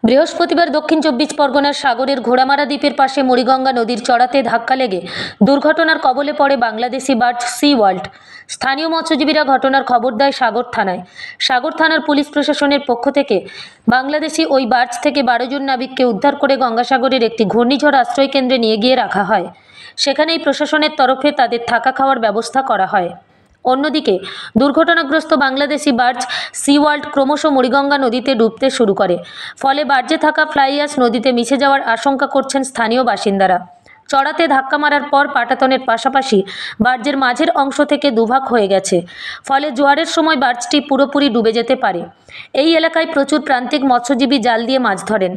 বৃহস্পতিবার দক্ষিণ চব্বিশ পরগনার সাগরের ঘোড়ামারা দ্বীপের পাশে মুড়িগঙ্গা নদীর চড়াতে ধাক্কা লেগে দুর্ঘটনার কবলে পড়ে বাংলাদেশি বার্জ সি ওয়ার্ল্ড। স্থানীয় মৎস্যজীবীরা ঘটনার খবর দেয় সাগর থানায়। সাগর থানার পুলিশ প্রশাসনের পক্ষ থেকে বাংলাদেশি ওই বার্জ থেকে 12 জন নাবিককে উদ্ধার করে গঙ্গাসাগরের একটি ঘূর্ণিঝড় আশ্রয় কেন্দ্রে নিয়ে গিয়ে রাখা হয়। সেখানেই প্রশাসনের তরফে তাদের থাকা খাওয়ার ব্যবস্থা করা হয়। অন্যদিকে দুর্ঘটনাগ্রস্ত বাংলাদেশি বার্জ সি ওয়ার্ল্ড ক্রমশ মুড়িগঙ্গা নদীতে ডুবতে শুরু করে। ফলে বার্জে থাকা ফ্লাই অ্যাশ নদীতে মিশে যাওয়ার আশঙ্কা করছেন স্থানীয় বাসিন্দারা। চড়াতে ধাক্কা মারার পর পাটাতনের পাশাপাশি বার্জের মাঝের অংশ থেকে দুভাগ হয়ে গেছে। ফলে জোয়ারের সময় বার্জটি পুরোপুরি ডুবে যেতে পারে। এই এলাকায় প্রচুর প্রান্তিক মৎস্যজীবী জাল দিয়ে মাছ ধরেন।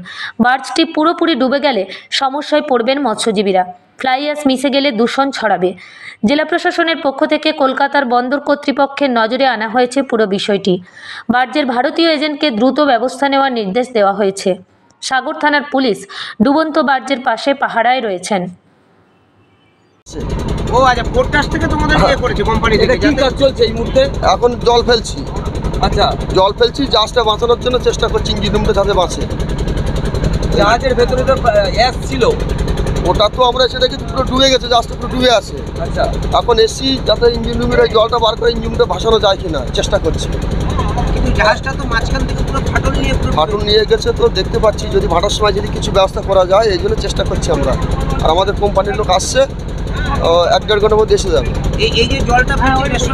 বার্জটি পুরোপুরি ডুবে গেলে সমস্যায় পড়বেন মৎস্যজীবীরা। ফ্লাই অ্যাশ মিশে গেলে দূষণ ছড়াবে। জেলা প্রশাসনের পক্ষ থেকে কলকাতার বন্দর কর্তৃপক্ষের নজরে আনা হয়েছে পুরো বিষয়টি। বার্জের ভারতীয় এজেন্টকে দ্রুত ব্যবস্থা নেওয়ার নির্দেশ দেওয়া হয়েছে। সাগর থানার পুলিশ ডুবন্ত বার্জের পাশে পাহারায় রয়েছেন। ও আচ্ছা, পোর্টাস থেকে তোমাদের ইয়ে করেছে কোম্পানি থেকে। কি কাজ চলছে এই মুহূর্তে? এখন জল ফেলছি। আচ্ছা, জল ফেলছি, জাহাজটা বাঁচানোর জন্য চেষ্টা করছি, ইঞ্জিন রুমটা যাতে বাঁচে। জাহাজের ভেতরে তো অ্যাশ ছিল, ওটা তো আমরা এসে দেখি পুরো ডুবে গেছে, জাহাজটা পুরো ডুবে আছে। আচ্ছা, এখন এসি যাতে ইঞ্জিন রুমের ওই জলটা বার করে ইঞ্জিন রুমটা ভাসানো যায় কিনা চেষ্টা করছি। কিন্তু জাহাজটা তো মাঝখান থেকে পুরো ফাটল নিয়ে গেছে, তো দেখতে পাচ্ছি যদি ভাটার সময় যদি কিছু ব্যবস্থা করা যায় এই জন্য চেষ্টা করছি আমরা। আর আমাদের কোম্পানির লোক আসছে, 1-1.5 ঘন্টার মধ্যে এসে যাবে। এই যে জলটা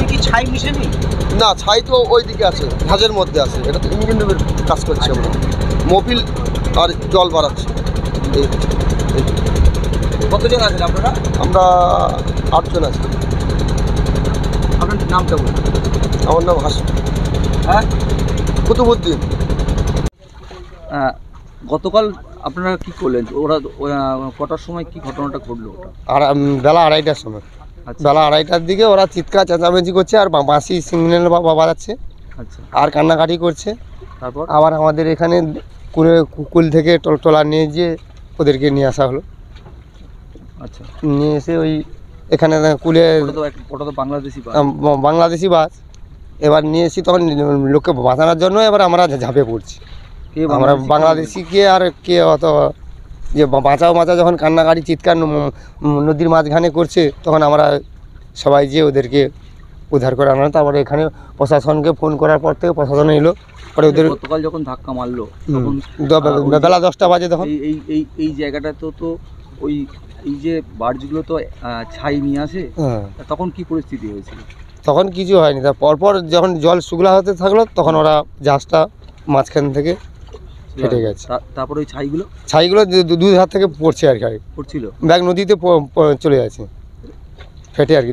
কি ছাই মিশেনি? না, ছাই তো ওই দিকে আছে, জাহাজের মধ্যে আছে। এটা তো ইঞ্জিন রুমের কাজ করছি আমরা, মোবিল আর জল বাড়াচ্ছি। কতজন আছেন আপনারা? আমরা 8 জন আছি। আপনার নামটা বলুন। আমার নাম হাসিম। হ্যাঁ, কুতুবুদ্দিন। গতকাল আপনারা কি করলেন? ওরা কটার সময় কি ঘটনাটা ঘটলো? ওটা আর বেলা 2:30টার সময়। আচ্ছা, বেলা 2:30টার দিকে ওরা চিৎকার চেঁচামেচি করছে আর বাঁশি সিগন্যাল বাজাচ্ছে। আচ্ছা, আর কান্নাকাটি করছে। তারপর আবার আমাদের এখানে কুল থেকে টলা নিয়ে গিয়ে ওদেরকে নিয়ে আসা হলো। আচ্ছা, নিয়ে এসে ওই এখানে কুলে ওটা তো বাংলাদেশি বাংলাদেশি বাস। এবার নিয়ে এসে তখন লোককে বাঁচানোর জন্য এবার আমরা ঝাঁপে পড়ছি। আমরা বাংলাদেশি কে আর কে অত যে বাঁচাও যখন কান্নাকাটি চিৎকার নদীর মাঝখানে করছে, তখন আমরা সবাই যেয়ে ওদেরকে উদ্ধার করে আনলাম। তারপরে এখানে প্রশাসনকে ফোন করার পর থেকে প্রশাসন এলো। পরে ওদের গতকাল যখন ধাক্কা মারলো তখন বেলা 10টা বাজে, তখন এই জায়গাটা তো ওই এই যে বার্জগুলো তো ছাই নিয়ে আসে, তখন কি পরিস্থিতি হয়েছিল? তখন কিছু হয়নি। তার পরপর যখন জল শুকলা হতে থাকলো তখন ওরা জাহাজটা মাঝখান থেকে ফেটে গেছে। তারপরে ওই ছাইগুলো দুই হাত থেকে পড়ছে আর কি, পড়ছিল, ব্যাগ নদীতে চলে যাচ্ছে ফেটে আর কি।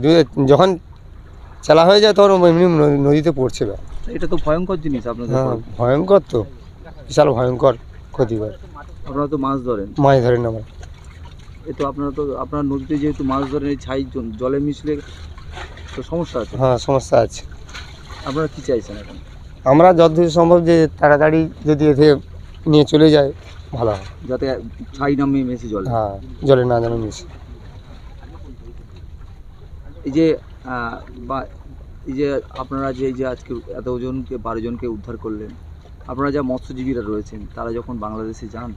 যখন চালা হয়ে যায় তখন এমনি নদীতে পড়ছে ব্যাগ। এটা তো ভয়ঙ্কর জিনিস আপনাদের। হ্যাঁ, ভয়ঙ্কর তো, বিশাল ভয়ঙ্কর ক্ষতিকর। আপনারা তো মাছ ধরেন আমরা। তো আপনার নদীতে যেহেতু মাছ ধরেন, এই ছাই জলে মিশলে তো সমস্যা আছে। হ্যাঁ, সমস্যা আছে। আপনারা কি চাইছেন এখন? আমরা যতদূর সম্ভব যে তাড়াতাড়ি যদি এতে নিয়ে চলে যায় ভালো হয়, যাতে ছাই না মিশে জলে। হ্যাঁ, জলে না যেন মিশে। এই যে আপনারা যে আজকে এতজনকে 12 জনকে উদ্ধার করলেন, আপনারা যা মৎস্যজীবীরা রয়েছেন তারা যখন বাংলাদেশে যান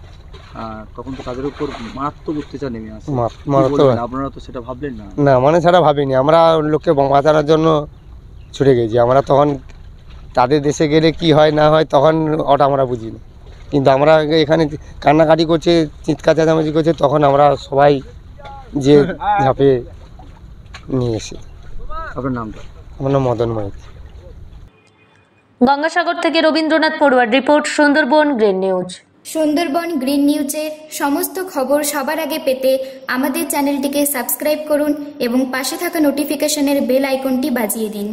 তখন তো তাদের উপর মারাত্মক অত্যাচার নেমে আসে। আপনারা তো সেটা ভাবলেন না? না, মানে সেটা ভাবিনি। আমরা লোককে বাঁচানোর জন্য ছুটে গেছি। আমরা তখন তাদের দেশে গেলে কি হয় না হয় তখন ওটা আমরা বুঝি না। কিন্তু আমরা এখানে কান্নাকাটি করছে, চিৎকার চেঁচামেচি করছে, তখন আমরা সবাই যে ঝাঁপে নিয়ে এসে। আপনার নামটা? আমার নাম মদন মাইতি। গঙ্গাসাগর থেকে রবীন্দ্রনাথ পড়ুয়ার report, Sundarban green news. Sundarban green নিউজের সমস্ত খবর সবার আগে পেতে আমাদের চ্যানেলটিকে সাবস্ক্রাইব করুন এবং পাশে থাকা নোটিফিকেশনের বেল আইকনটি বাজিয়ে দিন।